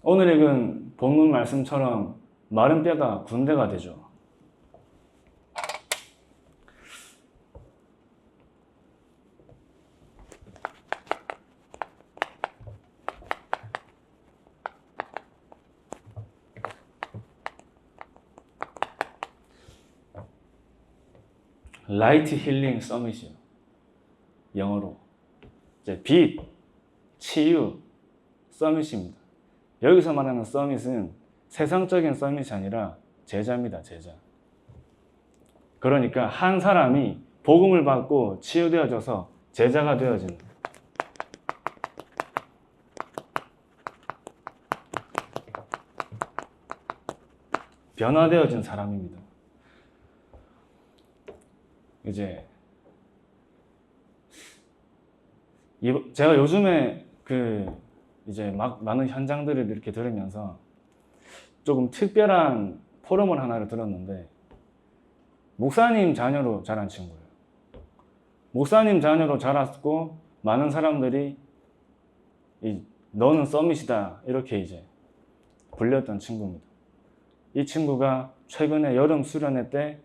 오늘 읽은 본문 말씀처럼 마른 뼈가 군대가 되죠. 라이트 힐링 서밋이요. 영어로 이제 빛, 치유 서밋입니다. 여기서 말하는 서밋은 세상적인 서밋이 아니라 제자입니다. 제자. 그러니까 한 사람이 복음을 받고 치유되어져서 제자가 되어지는, 변화되어진 사람입니다. 이제 제가 요즘에 이제 막 많은 현장들을 이렇게 들으면서 조금 특별한 포럼을 하나를 들었는데, 목사님 자녀로 자란 친구예요. 목사님 자녀로 자랐고 많은 사람들이 너는 서밋이다 이렇게 이제 불렸던 친구입니다. 이 친구가 최근에 여름 수련회 때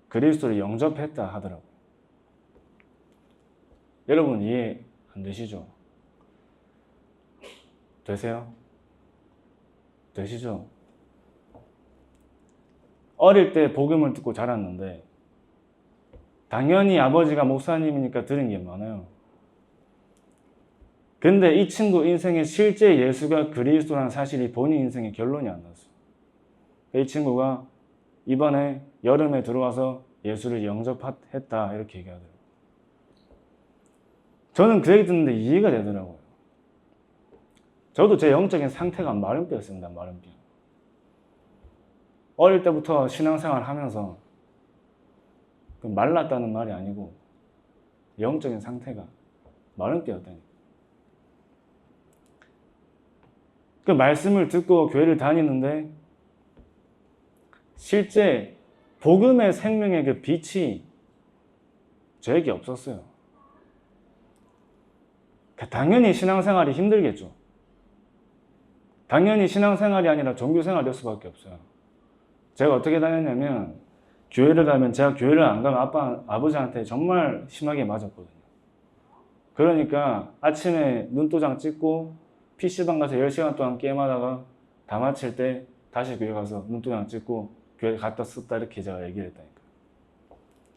그리스도를 영접했다 하더라고요. 여러분 이해 안 되시죠? 되세요? 되시죠? 어릴 때 복음을 듣고 자랐는데 당연히 아버지가 목사님이니까 들은 게 많아요. 근데 이 친구 인생에 실제 예수가 그리스도라는 사실이 본인 인생의 결론이 안 났어요. 이 친구가 이번에 여름에 들어와서 예수를 영접했다 이렇게 얘기하더라고요. 저는 그 얘기 듣는데 이해가 되더라고요. 저도 제 영적인 상태가 마른 뼈였습니다. 마른 뼈. 어릴 때부터 신앙생활 하면서 말랐다는 말이 아니고 영적인 상태가 마른 뼈였다니까. 그 말씀을 듣고 교회를 다니는데 실제 복음의 생명의 그 빛이 저에게 없었어요. 당연히 신앙생활이 힘들겠죠. 당연히 신앙생활이 아니라 종교생활이 될 수밖에 없어요. 제가 어떻게 다녔냐면, 교회를 가면, 제가 교회를 안 가면 아버지한테 정말 심하게 맞았거든요. 그러니까 아침에 눈도장 찍고 PC방 가서 10시간 동안 게임하다가 다 마칠 때 다시 교회 가서 눈도장 찍고 교회 갔다 썼다 이렇게 제가 얘기를 했다니까요.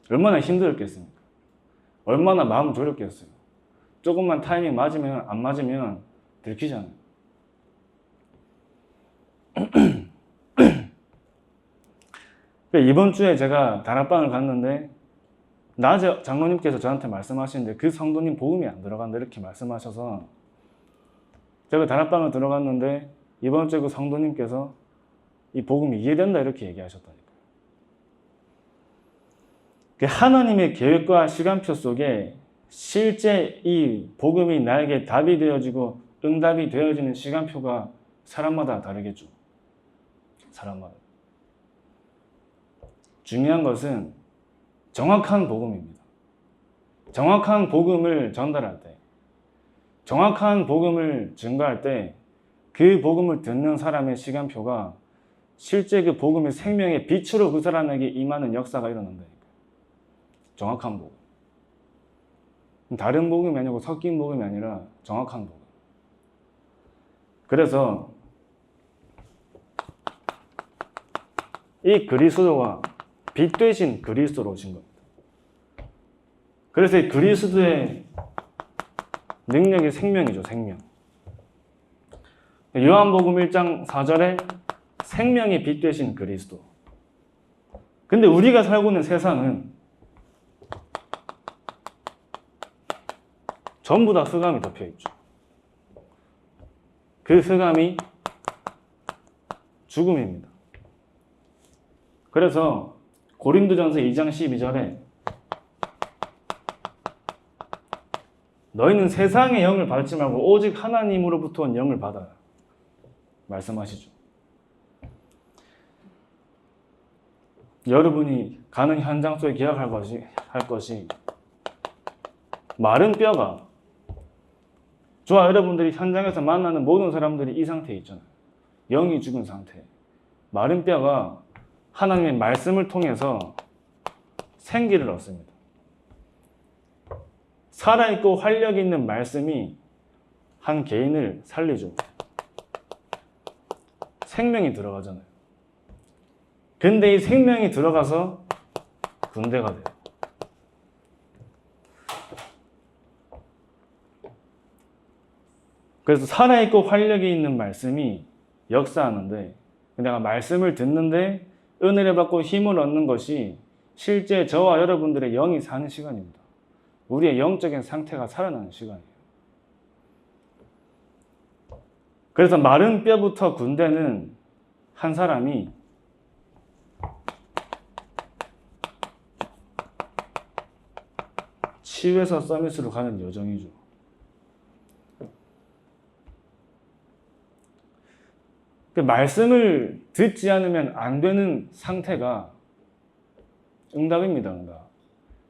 얼마나 힘들었겠습니까? 얼마나 마음 졸였겠어요. 조금만 타이밍 맞으면, 안 맞으면 들키잖아요. 이번 주에 제가 다락방을 갔는데 낮에 장로님께서 저한테 말씀하시는데 그 성도님 복음이 안 들어간다 이렇게 말씀하셔서 제가 다락방을 들어갔는데 이번 주에 그 성도님께서 이 복음이 이해된다 이렇게 얘기하셨다니까요. 하나님의 계획과 시간표 속에 실제 이 복음이 나에게 답이 되어지고 응답이 되어지는 시간표가 사람마다 다르겠죠. 사람마다. 중요한 것은 정확한 복음입니다. 정확한 복음을 전달할 때, 정확한 복음을 증거할 때 그 복음을 듣는 사람의 시간표가 실제 그 복음의 생명의 빛으로 그 사람에게 임하는 역사가 일어난다니까요. 정확한 복음. 다른 복음이 아니고 섞인 복음이 아니라 정확한 복음. 그래서 이 그리스도가 빛 되신 그리스도로 오신 겁니다. 그래서 이 그리스도의 능력이 생명이죠, 생명. 요한복음 1장 4절에 생명이 빛 되신 그리스도. 근데 우리가 살고 있는 세상은 전부 다 흑암이 덮여 있죠. 그 흑암이 죽음입니다. 그래서 고린도전서 2장 12절에 너희는 세상의 영을 받지 말고 오직 하나님으로부터 온 영을 받아라 말씀하시죠. 여러분이 가는 현장 속에 기억할 것이 마른 뼈가 저와 여러분들이 현장에서 만나는 모든 사람들이 이 상태에 있잖아요. 영이 죽은 상태. 마른 뼈가 하나님의 말씀을 통해서 생기를 얻습니다. 살아있고 활력 있는 말씀이 한 개인을 살리죠. 생명이 들어가잖아요. 근데 이 생명이 들어가서 군대가 돼요. 그래서 살아있고 활력이 있는 말씀이 역사하는데, 내가 말씀을 듣는데 은혜를 받고 힘을 얻는 것이 실제 저와 여러분들의 영이 사는 시간입니다. 우리의 영적인 상태가 살아나는 시간이에요. 그래서 마른 뼈부터 군대는 한 사람이 치유에서 서밋으로 가는 여정이죠. 말씀을 듣지 않으면 안 되는 상태가 응답입니다. 응답.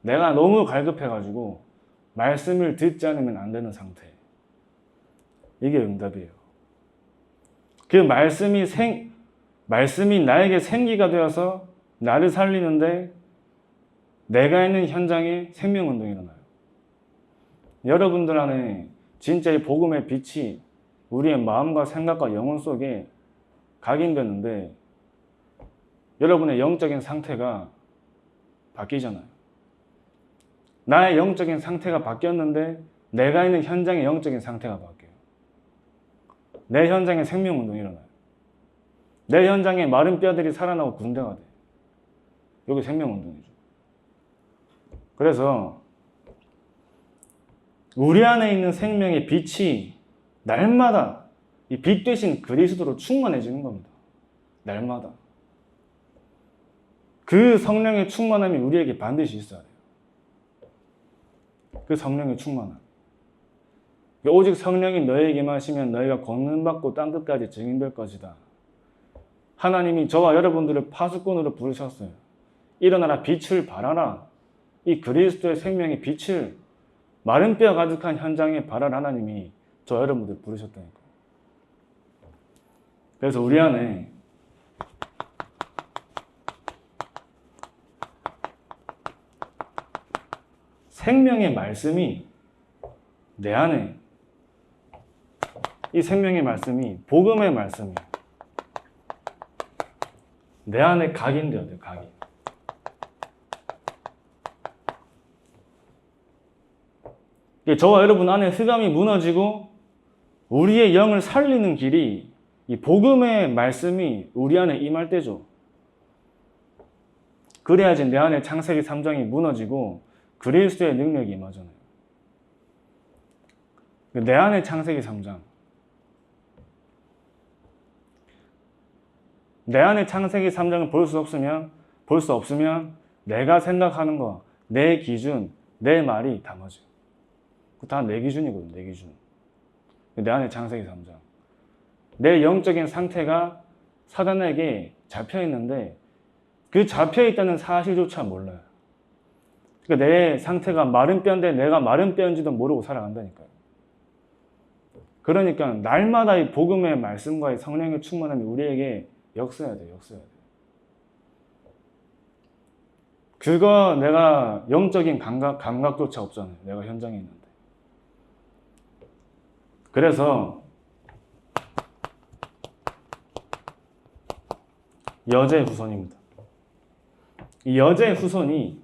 내가 너무 갈급해가지고 말씀을 듣지 않으면 안 되는 상태. 이게 응답이에요. 그 말씀이 나에게 생기가 되어서 나를 살리는데 내가 있는 현장에 생명운동이 일어나요. 여러분들 안에 진짜 이 복음의 빛이 우리의 마음과 생각과 영혼 속에 각인되는데 여러분의 영적인 상태가 바뀌잖아요. 나의 영적인 상태가 바뀌었는데 내가 있는 현장의 영적인 상태가 바뀌어요. 내 현장에 생명운동이 일어나요. 내 현장에 마른 뼈들이 살아나고 군대가 돼요. 이게 생명운동이죠. 그래서 우리 안에 있는 생명의 빛이 날마다 이 빛 대신 그리스도로 충만해지는 겁니다. 날마다. 그 성령의 충만함이 우리에게 반드시 있어야 돼요. 그 성령의 충만함. 오직 성령이 너에게만 하시면 너희가 권능받고 땅끝까지 증인될 것이다. 하나님이 저와 여러분들을 파수꾼으로 부르셨어요. 일어나라 빛을 발하라. 이 그리스도의 생명의 빛을 마른 뼈 가득한 현장에 발할 하나님이 저 여러분들 부르셨다니까요. 그래서 우리 안에 생명의 말씀이 내 안에 이 생명의 말씀이 복음의 말씀이 내 안에 각인되어야 돼요. 각인. 저와 여러분 안에 흑암이 무너지고 우리의 영을 살리는 길이 이 복음의 말씀이 우리 안에 임할 때죠. 그래야지 내 안에 창세기 3장이 무너지고 그리스도의 능력이 임하잖아요. 내 안에 창세기 3장. 내 안에 창세기 3장을 볼 수 없으면 내가 생각하는 거, 내 기준, 내 말이 다 맞아요. 다 내 기준이거든요. 내 기준. 내 안에 창세기 3장. 내 영적인 상태가 사단에게 잡혀있는데 그 잡혀있다는 사실조차 몰라요. 그러니까 내 상태가 마른 뼈인데 내가 마른 뼈인지도 모르고 살아간다니까요. 그러니까 날마다 이 복음의 말씀과 이 성령의 충만함이 우리에게 역사해야 돼요. 역사해야 돼요. 그거 내가 영적인 감각조차 없잖아요. 내가 현장에 있는데. 그래서 여제의 후손입니다. 이 여제의 후손이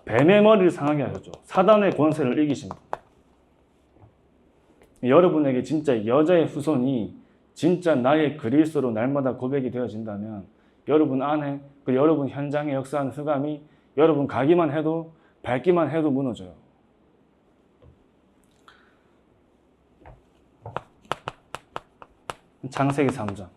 뱀의 머리를 상하게 하셨죠. 사단의 권세를 이기신 분. 여러분에게 진짜 여자의 후손이 진짜 나의 그리스도로 날마다 고백이 되어진다면 여러분 안에 그리고 여러분 현장에 역사하는 흑암이 여러분 가기만 해도 밟기만 해도 무너져요. 창세기 3장.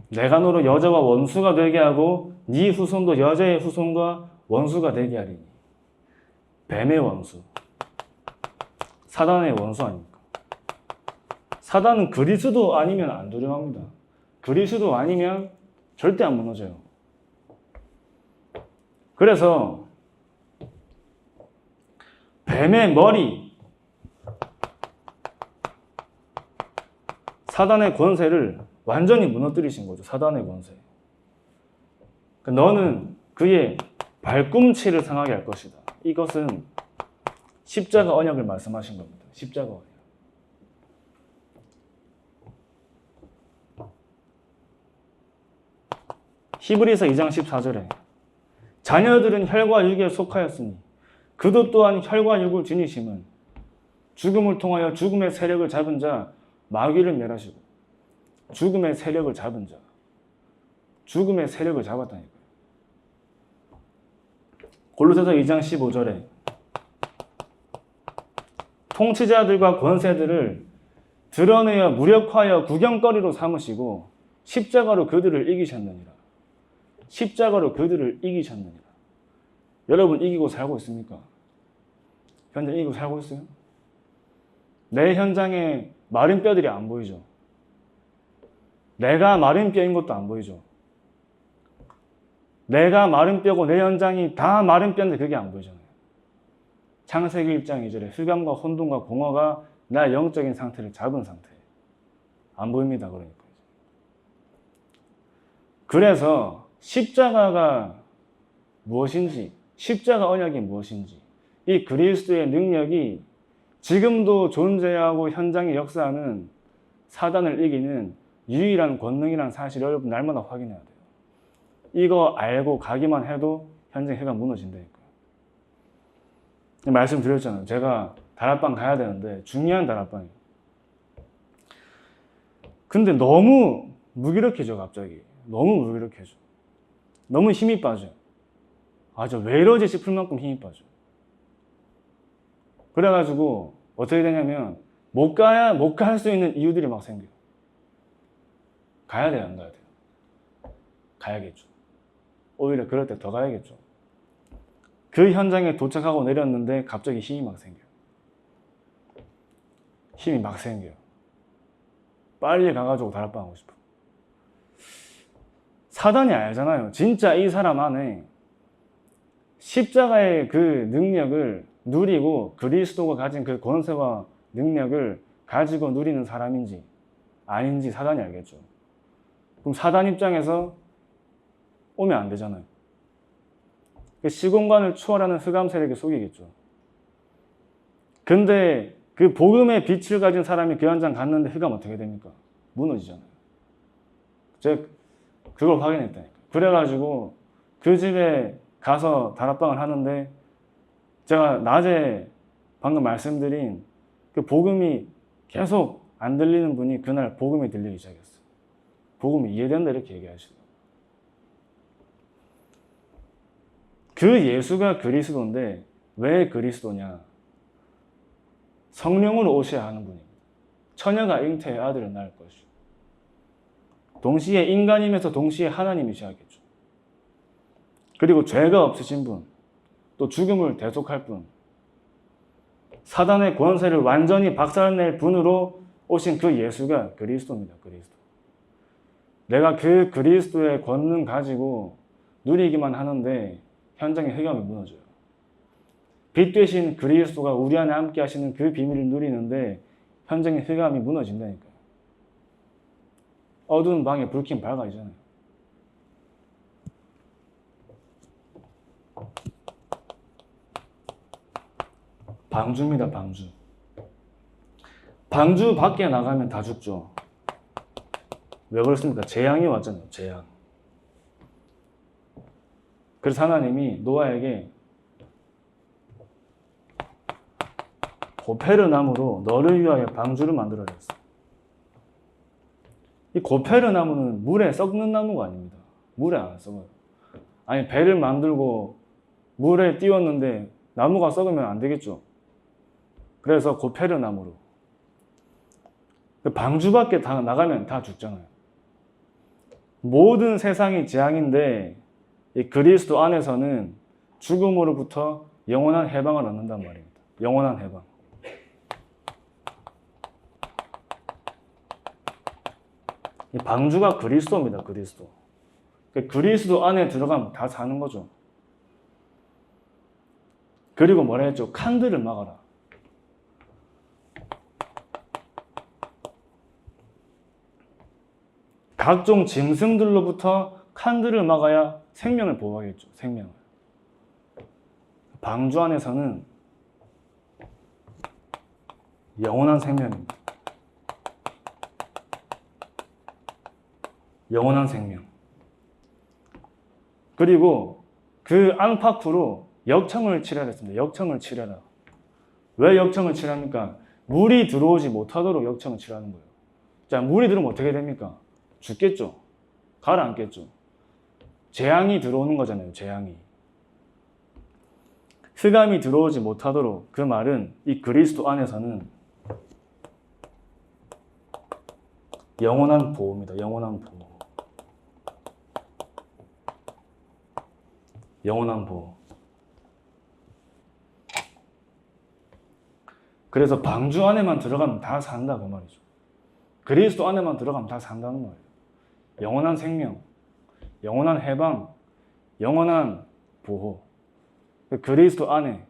내가 너로 여자와 원수가 되게 하고 네 후손도 여자의 후손과 원수가 되게 하리니. 뱀의 원수. 사단의 원수 아닙니까? 사단은 그리스도 아니면 안 두려워합니다. 그리스도 아니면 절대 안 무너져요. 그래서 뱀의 머리, 사단의 권세를 완전히 무너뜨리신 거죠. 사단의 권세. 너는 그의 발꿈치를 상하게 할 것이다. 이것은 십자가 언약을 말씀하신 겁니다. 십자가 언약. 히브리서 2장 14절에 자녀들은 혈과 육에 속하였으니 그도 또한 혈과 육을 지니심은 죽음을 통하여 죽음의 세력을 잡은 자 마귀를 멸하시고 죽음의 세력을 잡은 자 죽음의 세력을 잡았다니까요. 골로새서 2장 15절에 통치자들과 권세들을 드러내어 무력화하여 구경거리로 삼으시고 십자가로 그들을 이기셨느니라. 십자가로 그들을 이기셨느니라. 여러분 이기고 살고 있습니까? 현재 이기고 살고 있어요? 내 현장에 마른 뼈들이 안 보이죠? 내가 마른 뼈인 것도 안 보이죠? 내가 마른 뼈고 내 현장이 다 마른 뼈인데 그게 안 보이잖아요. 창세기 1장 2절에 흑암과 혼돈과 공허가 나의 영적인 상태를 잡은 상태. 안 보입니다. 그러니까. 그래서 십자가가 무엇인지, 십자가 언약이 무엇인지, 이 그리스도의 능력이 지금도 존재하고 현장에 역사하는 사단을 이기는 유일한 권능이라는 사실을 여러분 날마다 확인해야 돼요. 이거 알고 가기만 해도 현장 해가 무너진다니까요. 말씀드렸잖아요. 제가 다락방 가야 되는데 중요한 다락방이에요. 근데 너무 무기력해져 갑자기. 너무 무기력해져. 너무 힘이 빠져요. 아, 저 왜 이러지 싶을 만큼 힘이 빠져. 그래가지고 어떻게 되냐면 못 갈 수 있는 이유들이 막 생겨요. 가야 돼요, 안 가야 돼요? 가야겠죠. 오히려 그럴 때 더 가야겠죠. 그 현장에 도착하고 내렸는데 갑자기 힘이 막 생겨요. 힘이 막 생겨요. 빨리 가가지고 다락방 하고 싶어. 사단이 알잖아요. 진짜 이 사람 안에 십자가의 그 능력을 누리고 그리스도가 가진 그 권세와 능력을 가지고 누리는 사람인지 아닌지 사단이 알겠죠. 그럼 사단 입장에서 오면 안 되잖아요. 시공간을 초월하는 흑암 세력에 속이겠죠. 근데 그 복음의 빛을 가진 사람이 그 현장 갔는데 흑암 어떻게 됩니까? 무너지잖아요. 제가 그걸 확인했다니까. 그래가지고 그 집에 가서 다락방을 하는데 제가 낮에 방금 말씀드린 그 복음이 계속 안 들리는 분이 그날 복음이 들리기 시작했어요. 복음이 이해된다 이렇게 얘기하시더라고요. 그 예수가 그리스도인데 왜 그리스도냐? 성령으로 오셔야 하는 분입니다. 처녀가 잉태의 아들을 낳을 것이요. 동시에 인간이면서 동시에 하나님이셔야겠죠. 그리고 죄가 없으신 분, 또 죽음을 대속할 분, 사단의 권세를 완전히 박살낼 분으로 오신 그 예수가 그리스도입니다. 그리스도. 내가 그 그리스도의 권능 가지고 누리기만 하는데 현장의 흑암이 무너져요. 빛 되신 그리스도가 우리 안에 함께 하시는 그 비밀을 누리는데 현장의 흑암이 무너진다니까요. 어두운 방에 불 켜면 밝아지잖아요. 방주입니다. 방주. 방주 밖에 나가면 다 죽죠. 왜 그렇습니까? 재앙이 왔잖아요. 재앙. 그래서 하나님이 노아에게 고페르 나무로 너를 위하여 방주를 만들어라 했어요. 이 고페르 나무는 물에 썩는 나무가 아닙니다. 물에 안 썩어요. 아니 배를 만들고 물에 띄웠는데 나무가 썩으면 안 되겠죠. 그래서 고페르 나무로. 방주 밖에 다 나가면 다 죽잖아요. 모든 세상이 재앙인데 이 그리스도 안에서는 죽음으로부터 영원한 해방을 얻는단 말입니다. 영원한 해방. 이 방주가 그리스도입니다. 그리스도. 그리스도 안에 들어가면 다 사는 거죠. 그리고 뭐라 했죠? 칸들을 막아라. 각종 짐승들로부터 칸들을 막아야 생명을 보호하겠죠. 생명을. 방주 안에서는 영원한 생명입니다. 영원한 생명. 그리고 그 안팎으로 역청을 치려라 했습니다. 역청을 치려라. 왜 역청을 치랍니까? 물이 들어오지 못하도록 역청을 치라는 거예요. 자, 물이 들어오면 어떻게 됩니까? 죽겠죠. 가라앉겠죠. 재앙이 들어오는 거잖아요. 재앙이. 흑암이 들어오지 못하도록, 그 말은 이 그리스도 안에서는 영원한 보호입니다. 영원한 보호. 영원한 보호. 그래서 방주 안에만 들어가면 다 산다 그 말이죠. 그리스도 안에만 들어가면 다 산다는 거예요. 영원한 생명, 영원한 해방, 영원한 보호. 그리스도 안에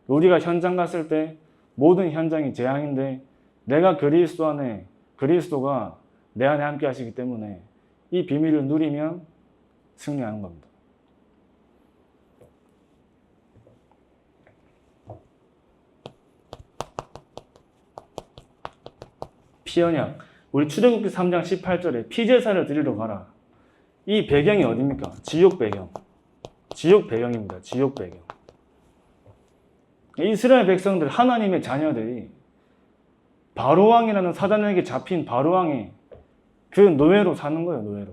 우리가 현장 갔을 때 모든 현장이 재앙인데 내가 그리스도 안에, 그리스도가 내 안에 함께 하시기 때문에 이 비밀을 누리면 승리하는 겁니다. 피언약. 우리 출애굽기 3장 18절에 피제사를 드리러 가라. 이 배경이 어디입니까? 지옥 배경. 지옥 배경입니다. 지옥 배경. 이스라엘 백성들, 하나님의 자녀들이 바로왕이라는 사단에게 잡힌 바로왕의 그 노예로 사는 거예요. 노예로.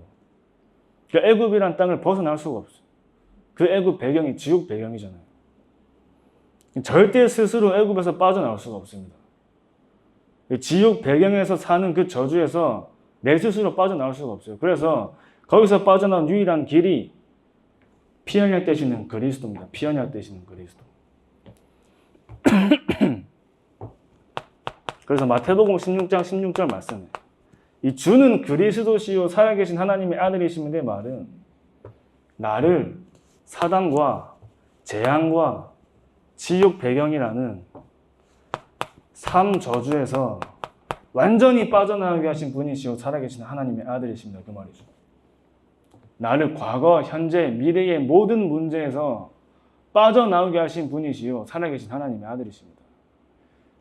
그러니까 애굽이란 땅을 벗어날 수가 없어요. 그 애굽 배경이 지옥 배경이잖아요. 절대 스스로 애굽에서 빠져나올 수가 없습니다. 지옥 배경에서 사는 그 저주에서 내 스스로 빠져나올 수가 없어요. 그래서 거기서 빠져나온 유일한 길이 피언약 되시는 그리스도입니다. 피언약 되시는 그리스도. 그래서 마태복음 16장 16절 말씀에 이 주는 그리스도시요 살아계신 하나님의 아들이심인데 말은 나를 사단과 재앙과 지옥 배경이라는 삶 저주에서 완전히 빠져나가게 하신 분이시요 살아계신 하나님의 아들이십니다. 그 말이죠. 나를 과거, 현재, 미래의 모든 문제에서 빠져나오게 하신 분이시요 살아계신 하나님의 아들이십니다.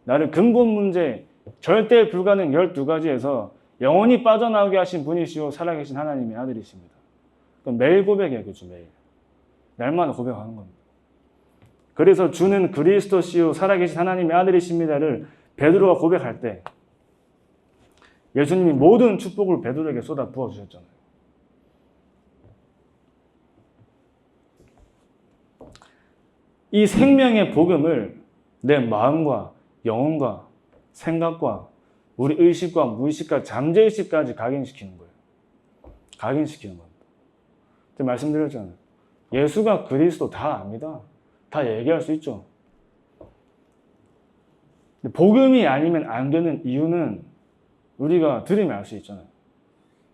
나를 근본 문제, 절대 불가능 12가지에서 영원히 빠져나오게 하신 분이시요 살아계신 하나님의 아들이십니다. 그럼 매일 고백해요. 그렇죠. 매일. 날마다 고백하는 겁니다. 그래서 주는 그리스도시요 살아계신 하나님의 아들이십니다를 베드로가 고백할 때 예수님이 모든 축복을 베드로에게 쏟아 부어주셨잖아요. 이 생명의 복음을 내 마음과 영혼과 생각과 우리 의식과 무의식과 잠재의식까지 각인시키는 거예요. 각인시키는 겁니다. 제가 말씀드렸잖아요. 예수가 그리스도 다 압니다. 다 얘기할 수 있죠. 복음이 아니면 안 되는 이유는 우리가 들으면 알 수 있잖아요.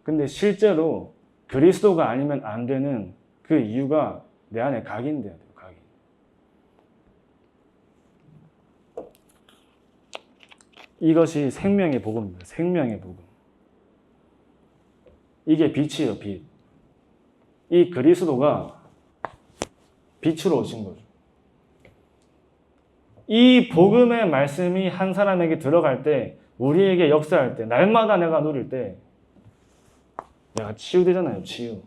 근데 실제로 그리스도가 아니면 안 되는 그 이유가 내 안에 각인돼야 돼요. 각인. 이것이 생명의 복음입니다. 생명의 복음. 이게 빛이에요. 빛. 이 그리스도가 빛으로 오신 거죠. 이 복음의 말씀이 한 사람에게 들어갈 때, 우리에게 역사할 때, 날마다 내가 누릴 때 내가 치유되잖아요. 치유.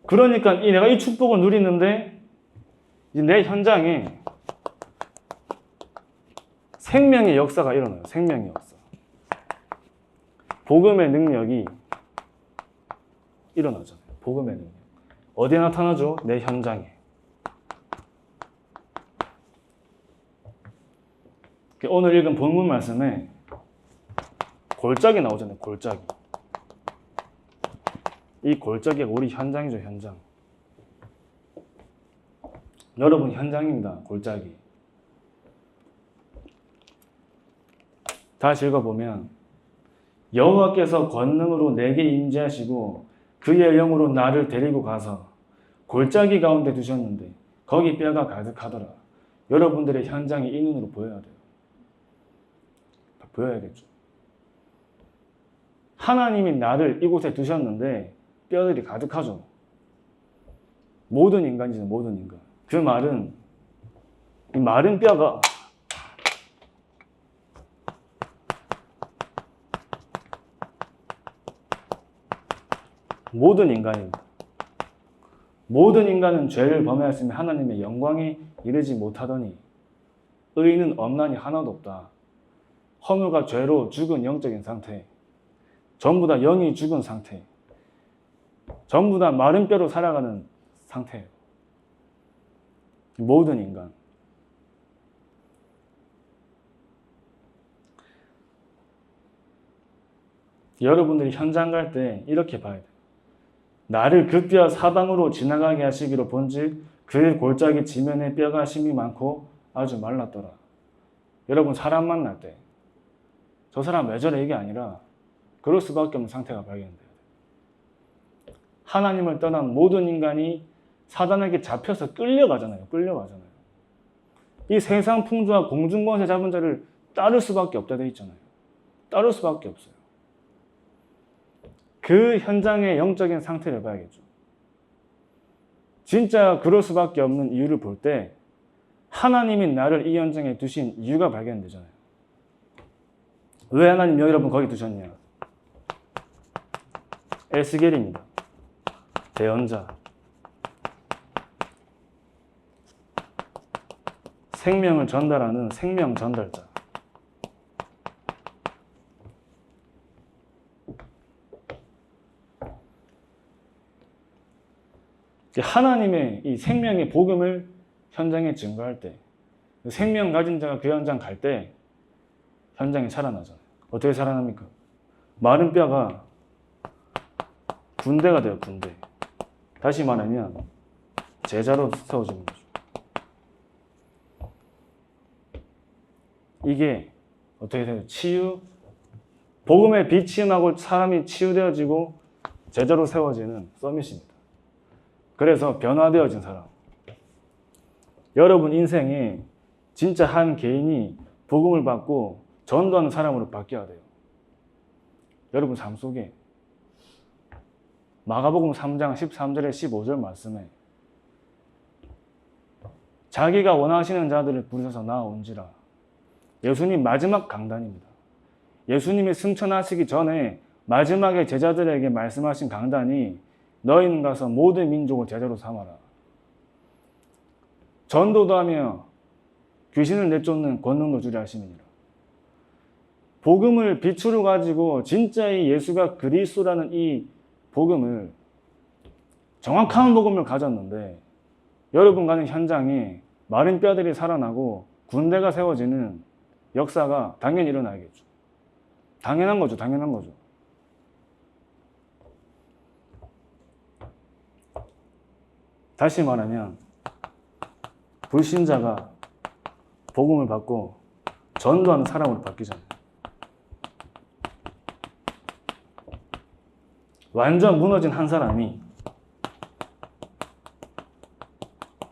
그러니까 내가 이 축복을 누리는데 이제 내 현장에 생명의 역사가 일어나요. 생명의 역사. 복음의 능력이 일어나잖아요. 복음의 능력. 어디에 나타나죠? 내 현장에. 오늘 읽은 본문 말씀에 골짜기 나오잖아요. 골짜기. 이 골짜기가 우리 현장이죠. 현장. 여러분 현장입니다. 골짜기. 다시 읽어보면 여호와께서 권능으로 내게 임재하시고 그의 영으로 나를 데리고 가서 골짜기 가운데 두셨는데 거기 뼈가 가득하더라. 여러분들의 현장이 이 눈으로 보여야 돼요. 보여야겠죠. 하나님이 나를 이곳에 두셨는데 뼈들이 가득하죠. 모든 인간이죠. 모든 인간. 그 말은 이 마른 뼈가 모든 인간입니다. 모든 인간은 죄를 범하였으며 하나님의 영광에 이르지 못하더니 의인은 없나니 하나도 없다. 허무가 죄로 죽은 영적인 상태, 전부 다 영이 죽은 상태, 전부 다 마른 뼈로 살아가는 상태예요. 모든 인간. 여러분들이 현장 갈 때 이렇게 봐야 돼요. 나를 그 뼈 사방으로 지나가게 하시기로 본즉 그 골짜기 지면에 뼈가 심이 많고 아주 말랐더라. 여러분 사람 만날 때 저 사람 왜 저래 이게 아니라 그럴 수밖에 없는 상태가 발견돼요. 하나님을 떠난 모든 인간이 사단에게 잡혀서 끌려가잖아요. 끌려가잖아요. 이 세상 풍조와 공중권세 잡은 자를 따를 수밖에 없다 돼 있잖아요. 따를 수밖에 없어요. 그 현장의 영적인 상태를 봐야겠죠. 진짜 그럴 수밖에 없는 이유를 볼 때 하나님이 나를 이 현장에 두신 이유가 발견되잖아요. 왜 하나님 여러분 거기 두셨냐? 에스겔입니다. 대언자. 생명을 전달하는 생명 전달자. 하나님의 이 생명의 복음을 현장에 증거할 때, 생명 가진 자가 그 현장 갈 때 현장이 살아나잖아요. 어떻게 살아납니까? 마른 뼈가 군대가 돼요, 군대. 다시 말하면 제자로 세워지는 거죠. 이게 어떻게 돼요? 복음의 빛이 나고 사람이 치유되어지고 제자로 세워지는 서밋입니다. 그래서 변화되어진 사람. 여러분 인생에 진짜 한 개인이 복음을 받고 전도하는 사람으로 바뀌어야 돼요. 여러분 삶 속에 마가복음 3장 13절에 15절 말씀에 자기가 원하시는 자들을 부르셔서 나아온지라. 예수님 마지막 강단입니다. 예수님이 승천하시기 전에 마지막에 제자들에게 말씀하신 강단이 너희는 가서 모든 민족을 제자로 삼아라. 전도도 하며 귀신을 내쫓는 권능도 주려 하심이니라. 복음을 빛으로 가지고 진짜 이 예수가 그리스도라는 이 복음을 정확한 복음을 가졌는데 여러분 가는 현장에 마른 뼈들이 살아나고 군대가 세워지는 역사가 당연히 일어나겠죠. 당연한 거죠. 당연한 거죠. 다시 말하면 불신자가 복음을 받고 전도하는 사람으로 바뀌잖아요. 완전 무너진 한 사람이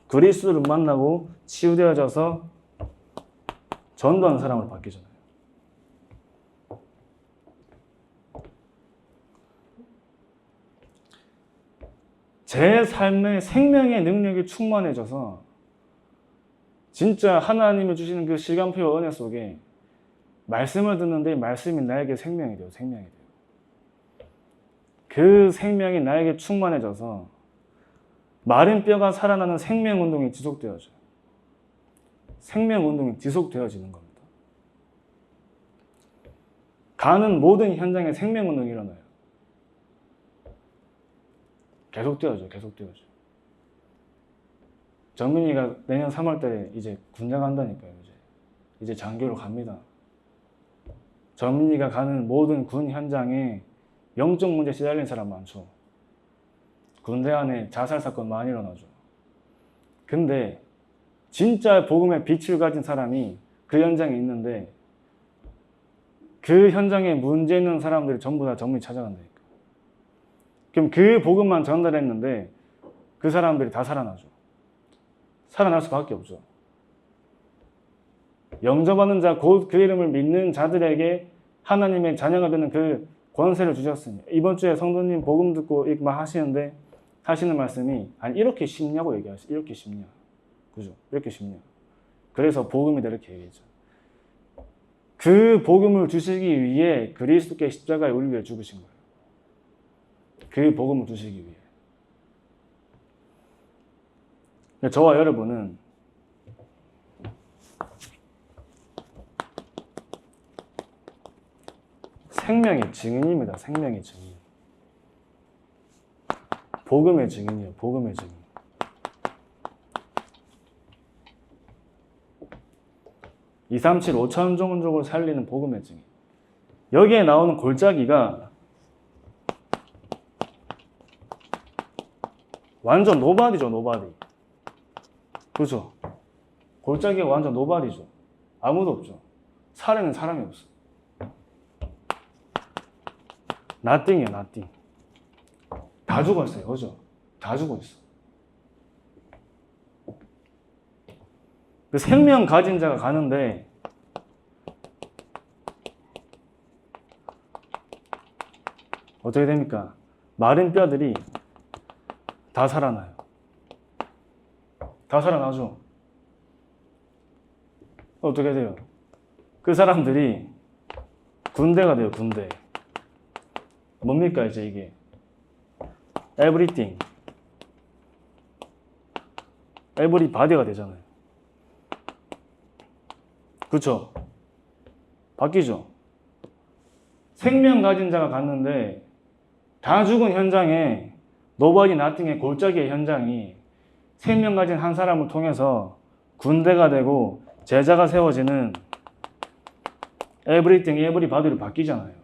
그리스도를 만나고 치유되어져서 전도하는 사람으로 바뀌잖아요. 제 삶의 생명의 능력이 충만해져서 진짜 하나님이 주시는 그 시간표와 은혜 속에 말씀을 듣는데 말씀이 나에게 생명이 돼요. 생명이 돼요. 그 생명이 나에게 충만해져서 마른 뼈가 살아나는 생명운동이 지속되어져요. 생명운동이 지속되어지는 겁니다. 가는 모든 현장에 생명운동이 일어나요. 계속되어져요. 계속되어져요. 정민이가 내년 3월 달에 이제 군대 간다니까요. 이제 장교로 갑니다. 정민이가 가는 모든 군 현장에 영적 문제 시달리는 사람 많죠. 군대 안에 자살 사건 많이 일어나죠. 근데 진짜 복음의 빛을 가진 사람이 그 현장에 있는데 그 현장에 문제 있는 사람들이 전부 다 전문의 찾아간다니까. 그럼 그 복음만 전달했는데 그 사람들이 다 살아나죠. 살아날 수밖에 없죠. 영접하는 자, 곧 그 이름을 믿는 자들에게 하나님의 자녀가 되는 그 권세를 주셨으니, 이번 주에 성도님 복음 듣고 막 하시는데 하시는 말씀이 아니 이렇게 쉽냐고 얘기하시죠. 이렇게 쉽냐. 그죠? 이렇게 쉽냐. 그래서 복음이다 이렇게 얘기했죠. 그 복음을 주시기 위해 그리스도께 십자가에 우리 위해 죽으신 거예요. 그 복음을 주시기 위해. 저와 여러분은 생명의 증인입니다. 생명의 증인. 복음의 증인이에요. 복음의 증인. 237 5천 종족을 살리는 복음의 증인. 여기에 나오는 골짜기가 완전 노바디죠. 노바디. 그렇죠? 골짜기가 완전 노바디죠. 아무도 없죠. 살에는 사람이 없어. nothing이에요. nothing. 다 죽었어요. 그죠? 다 죽어있어. 그 생명 가진 자가 가는데 어떻게 됩니까? 마른 뼈들이 다 살아나요. 다 살아나죠. 어떻게 돼요? 그 사람들이 군대가 돼요. 군대. 뭡니까 이제 이게? everything. everybody가 되잖아요. 그렇죠? 바뀌죠? 생명 가진 자가 갔는데 다 죽은 현장에 nobody nothing의 골짜기의 현장이 생명 가진 한 사람을 통해서 군대가 되고 제자가 세워지는 everything, everybody로 바뀌잖아요.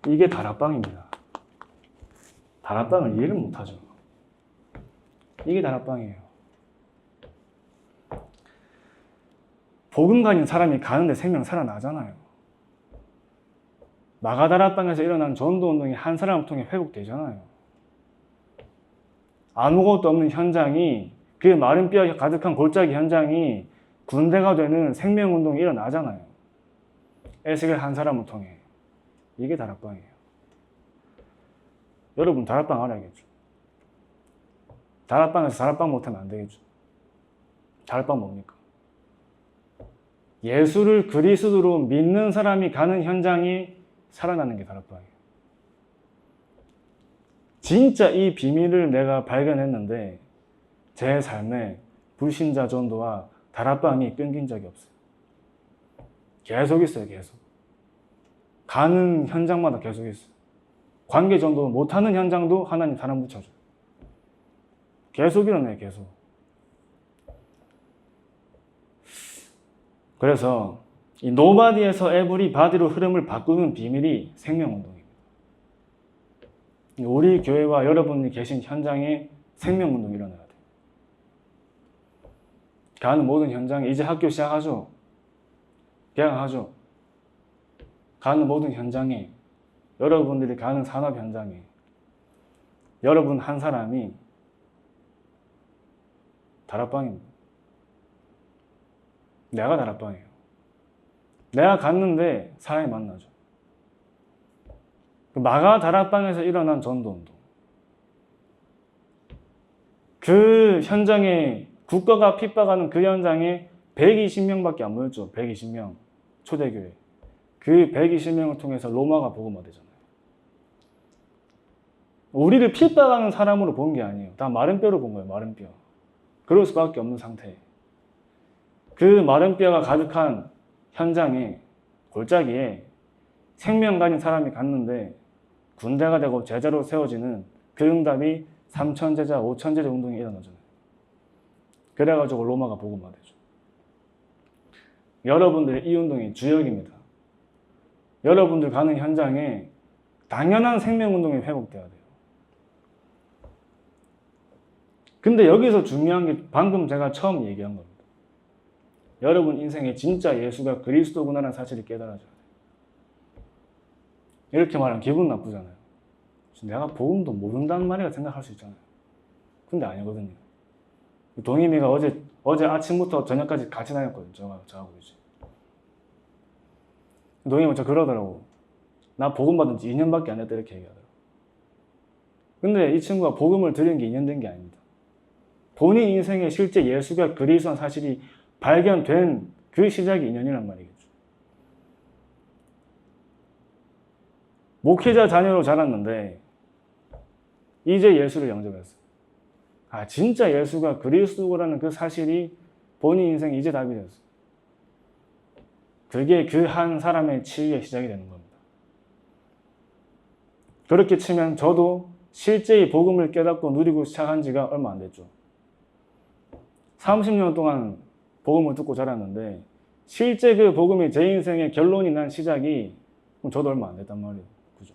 이게 다락방입니다. 다락방을 이해를 못하죠. 이게 다락방이에요. 복음 가진 사람이 가는데 생명 살아나잖아요. 마가다락방에서 일어난 전도운동이 한 사람을 통해 회복되잖아요. 아무것도 없는 현장이, 그 마른 뼈 가득한 골짜기 현장이 군대가 되는 생명운동이 일어나잖아요. 에스겔 한 사람을 통해. 이게 다락방이에요. 여러분 다락방 알아야겠죠. 다락방에서 다락방 못하면 안 되겠죠. 다락방 뭡니까? 예수를 그리스도로 믿는 사람이 가는 현장이 살아나는 게 다락방이에요. 진짜 이 비밀을 내가 발견했는데 제 삶에 불신자 전도와 다락방이 끊긴 적이 없어요. 계속 있어요. 계속. 가는 현장마다 계속 있어요. 관계 전도 못하는 현장도 하나님 사람 붙여줘요. 계속 일어나요. 계속. 그래서 이 노바디에서 에브리바디로 흐름을 바꾸는 비밀이 생명운동입니다. 우리 교회와 여러분이 계신 현장에 생명운동이 일어나야 돼요. 가는 모든 현장에 이제 학교 시작하죠. 개강하죠. 가는 모든 현장에, 여러분들이 가는 산업 현장에 여러분 한 사람이 다락방입니다. 내가 다락방이에요. 내가 갔는데 사람이 만나죠. 마가 다락방에서 일어난 전도운동. 그 현장에, 국가가 핍박하는 그 현장에 120명밖에 안 모였죠. 120명. 초대교회. 그 120명을 통해서 로마가 복음화되잖아요. 우리를 핍박하는 사람으로 본 게 아니에요. 다 마른 뼈로 본 거예요. 마른 뼈. 그럴 수밖에 없는 상태. 그 마른 뼈가 가득한 현장에, 골짜기에 생명 가진 사람이 갔는데 군대가 되고 제자로 세워지는 그 응답이 3,000제자, 5,000제자 운동이 일어나잖아요. 그래가지고 로마가 복음화되죠. 여러분들의 이 운동이 주역입니다. 여러분들 가는 현장에 당연한 생명운동이 회복돼야 돼요. 근데 여기서 중요한 게 방금 제가 처음 얘기한 겁니다. 여러분 인생에 진짜 예수가 그리스도구나라는 사실을 깨달아줘야 돼요. 이렇게 말하면 기분 나쁘잖아요. 내가 복음도 모른다는 말이라 생각할 수 있잖아요. 근데 아니거든요. 동희미가 어제 아침부터 저녁까지 같이 다녔거든요. 저하고 이제. 동희미가 저 그러더라고. 나 복음 받은 지 2년밖에 안 됐다 이렇게 얘기하더라고. 근데 이 친구가 복음을 들은 게 2년 된 게 아닙니다. 본인 인생에 실제 예수가 그리스도라는 사실이 발견된 그 시작이 2년이란 말이겠죠. 목회자 자녀로 자랐는데 이제 예수를 영접했어요. 아, 진짜 예수가 그리스도라는 그 사실이 본인 인생에 이제 답이 됐어요. 그게 그 한 사람의 치유의 시작이 되는 겁니다. 그렇게 치면 저도 실제 이 복음을 깨닫고 누리고 시작한 지가 얼마 안 됐죠. 30년 동안 복음을 듣고 자랐는데 실제 그 복음이 제 인생의 결론이 난 시작이 저도 얼마 안 됐단 말이에요. 그죠?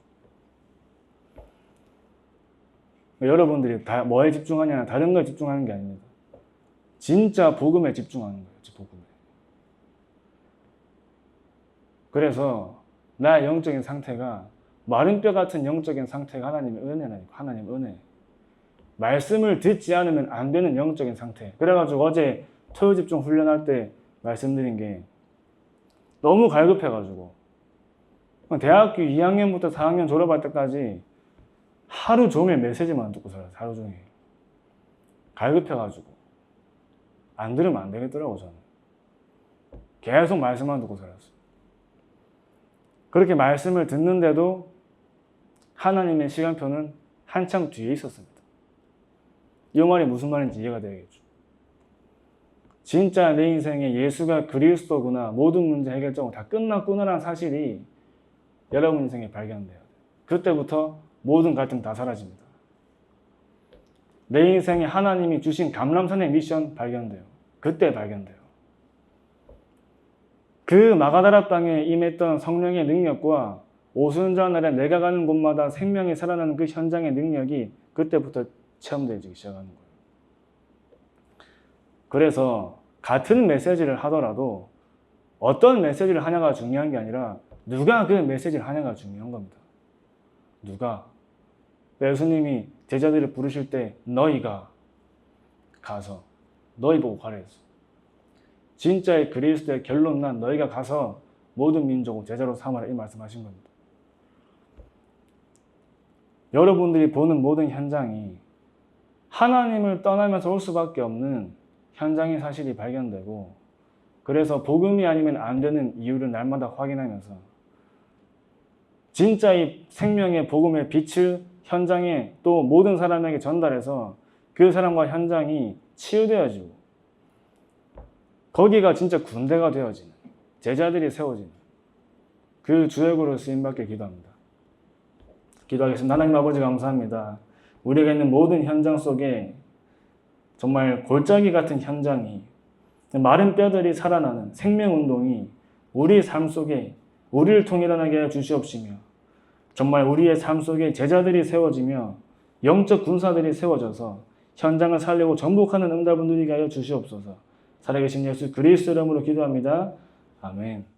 여러분들이 다 뭐에 집중하냐 다른 거에 집중하는 게 아닙니다. 진짜 복음에 집중하는 거예요. 복음에. 그래서 나의 영적인 상태가 마른 뼈 같은 영적인 상태가 하나님의 은혜라니까. 하나님의 은혜. 말씀을 듣지 않으면 안 되는 영적인 상태. 그래가지고 어제 토요 집중 훈련할 때 말씀드린 게 너무 갈급해가지고 대학교 2학년부터 4학년 졸업할 때까지 하루 종일 메시지만 듣고 살았어요. 하루 종일. 갈급해가지고 안 들으면 안 되겠더라고 저는. 계속 말씀만 듣고 살았어요. 그렇게 말씀을 듣는데도 하나님의 시간표는 한참 뒤에 있었습니다. 이 말이 무슨 말인지 이해가 되겠죠. 진짜 내 인생에 예수가 그리스도구나, 모든 문제 해결적으로 다 끝났구나라는 사실이 여러분 인생에 발견돼요. 그때부터 모든 갈등 다 사라집니다. 내 인생에 하나님이 주신 감람산의 미션 발견돼요. 그때 발견돼요. 그 마가다라 땅에 임했던 성령의 능력과 오순절 날에 내가 가는 곳마다 생명이 살아나는 그 현장의 능력이 그때부터 체험되기 시작하는 거예요. 그래서 같은 메시지를 하더라도 어떤 메시지를 하냐가 중요한 게 아니라 누가 그 메시지를 하냐가 중요한 겁니다. 누가? 예수님이 제자들을 부르실 때 너희가 가서 너희 보고 가라 했어. 진짜의 그리스도의 결론 난 너희가 가서 모든 민족을 제자로 삼아라 이 말씀하신 겁니다. 여러분들이 보는 모든 현장이 하나님을 떠나면서 올 수밖에 없는 현장의 사실이 발견되고 그래서 복음이 아니면 안 되는 이유를 날마다 확인하면서 진짜 이 생명의 복음의 빛을 현장에 또 모든 사람에게 전달해서 그 사람과 현장이 치유되어지고 거기가 진짜 군대가 되어지는 제자들이 세워지는 그 주역으로 쓰임받길 기도합니다. 기도하겠습니다. 하나님 아버지 감사합니다. 우리가 있는 모든 현장 속에 정말 골짜기 같은 현장이 마른 뼈들이 살아나는 생명운동이 우리 삶 속에 우리를 통해 일어나게 하여 주시옵시며 정말 우리의 삶 속에 제자들이 세워지며 영적 군사들이 세워져서 현장을 살리고 정복하는 응답을 누리게 하여 주시옵소서. 살아계신 예수 그리스도 이름으로 기도합니다. 아멘.